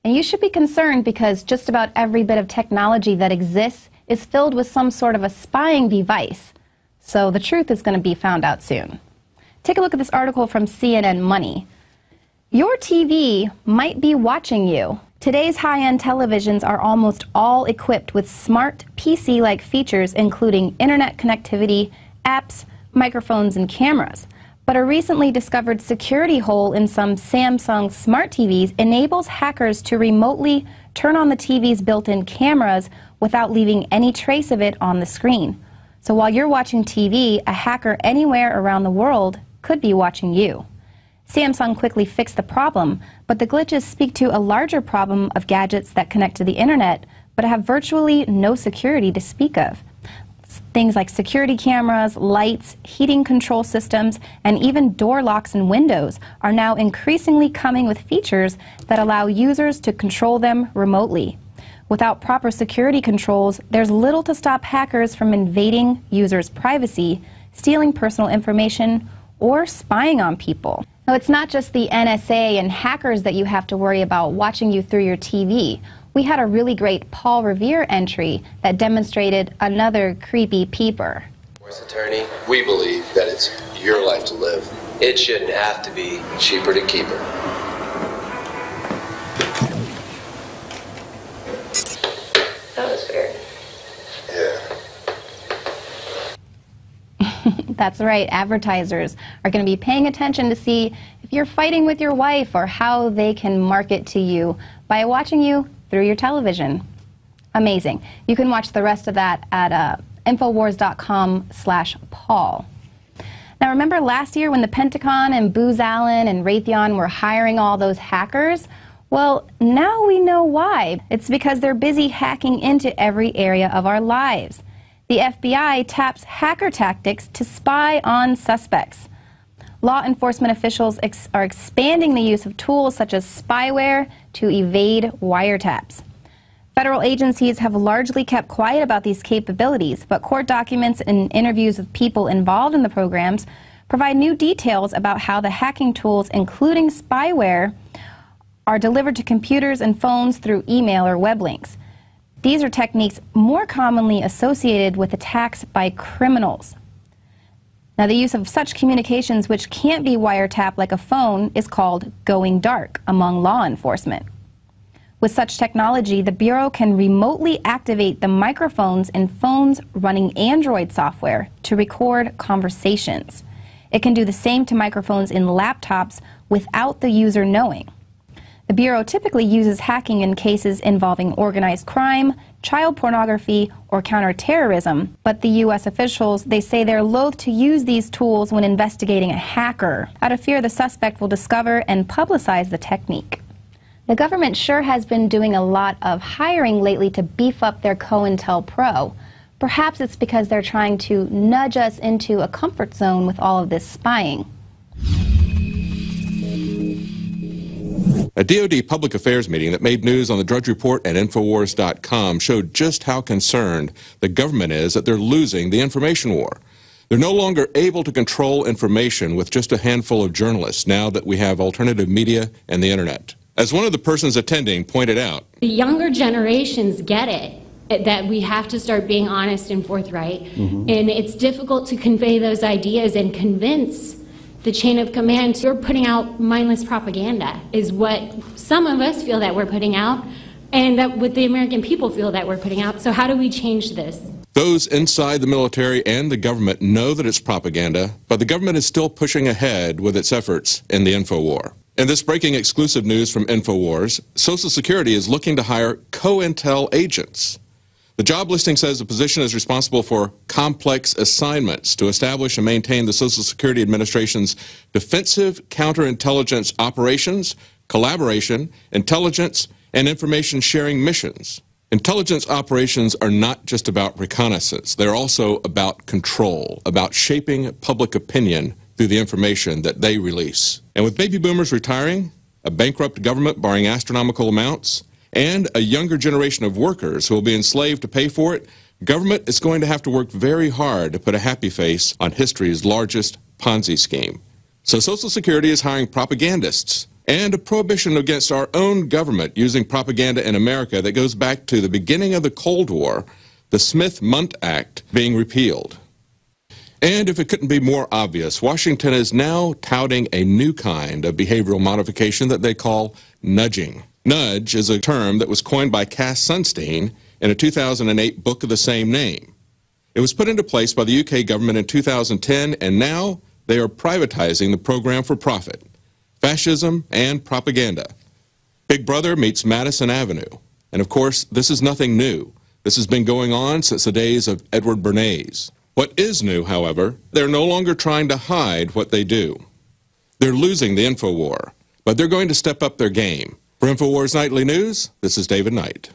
And you should be concerned because just about every bit of technology that exists is filled with some sort of a spying device. So the truth is going to be found out soon. Take a look at this article from CNN Money. Your TV might be watching you. Today's high-end televisions are almost all equipped with smart PC-like features, including internet connectivity, apps, microphones, and cameras. But a recently discovered security hole in some Samsung smart TVs enables hackers to remotely turn on the TV's built-in cameras without leaving any trace of it on the screen. So while you're watching TV, a hacker anywhere around the world could be watching you. Samsung quickly fixed the problem, but the glitches speak to a larger problem of gadgets that connect to the internet but have virtually no security to speak of. Things like security cameras, lights, heating control systems, and even door locks and windows are now increasingly coming with features that allow users to control them remotely. Without proper security controls, there's little to stop hackers from invading users' privacy, stealing personal information, or spying on people. Now, it's not just the NSA and hackers that you have to worry about watching you through your TV. We had a really great Paul Revere entry that demonstrated another creepy peeper. As attorney, we believe that it's your life to live. It shouldn't have to be cheaper to keep her. That was weird. Yeah. That's right, advertisers are going to be paying attention to see if you're fighting with your wife or how they can market to you by watching you through your television. Amazing. You can watch the rest of that at Infowars.com/Paul. Now remember last year when the Pentagon and Booz Allen and Raytheon were hiring all those hackers? Well, now we know why. It's because they're busy hacking into every area of our lives. The FBI taps hacker tactics to spy on suspects. Law enforcement officials are expanding the use of tools such as spyware to evade wiretaps. Federal agencies have largely kept quiet about these capabilities, but court documents and interviews with people involved in the programs provide new details about how the hacking tools, including spyware, are delivered to computers and phones through email or web links. These are techniques more commonly associated with attacks by criminals. Now, the use of such communications which can't be wiretapped like a phone is called going dark among law enforcement. With such technology, the Bureau can remotely activate the microphones in phones running Android software to record conversations. It can do the same to microphones in laptops without the user knowing. The Bureau typically uses hacking in cases involving organized crime, child pornography, or counterterrorism, but the U.S. officials, they say they're loath to use these tools when investigating a hacker, out of fear the suspect will discover and publicize the technique. The government sure has been doing a lot of hiring lately to beef up their COINTELPRO. Perhaps it's because they're trying to nudge us into a comfort zone with all of this spying. A DoD public affairs meeting that made news on the Drudge Report and Infowars.com showed just how concerned the government is that they're losing the information war. They're no longer able to control information with just a handful of journalists now that we have alternative media and the internet. As one of the persons attending pointed out, the younger generations get it, that we have to start being honest and forthright, and it's difficult to convey those ideas and convince the chain of command. You're putting out mindless propaganda is what some of us feel that we're putting out, and that what the American people feel that we're putting out. So how do we change this? Those inside the military and the government know that it's propaganda, but the government is still pushing ahead with its efforts in the info war. In this breaking exclusive news from InfoWars, Social Security is looking to hire COINTEL agents. The job listing says the position is responsible for complex assignments to establish and maintain the Social Security Administration's defensive counterintelligence operations, collaboration, intelligence, and information sharing missions. Intelligence operations are not just about reconnaissance. They're also about control, about shaping public opinion through the information that they release. And with baby boomers retiring, a bankrupt government borrowing astronomical amounts, and a younger generation of workers who will be enslaved to pay for it, government is going to have to work very hard to put a happy face on history's largest Ponzi scheme. So Social Security is hiring propagandists and a prohibition against our own government using propaganda in America that goes back to the beginning of the Cold War, the Smith-Mundt Act, being repealed. And if it couldn't be more obvious, Washington is now touting a new kind of behavioral modification that they call nudging. Nudge is a term that was coined by Cass Sunstein in a 2008 book of the same name. It was put into place by the UK government in 2010, and now they are privatizing the program for profit. Fascism and propaganda. Big Brother meets Madison Avenue. And of course, this is nothing new. This has been going on since the days of Edward Bernays. What is new, however, they're no longer trying to hide what they do. They're losing the InfoWar, but they're going to step up their game. For InfoWars Nightly News, this is David Knight.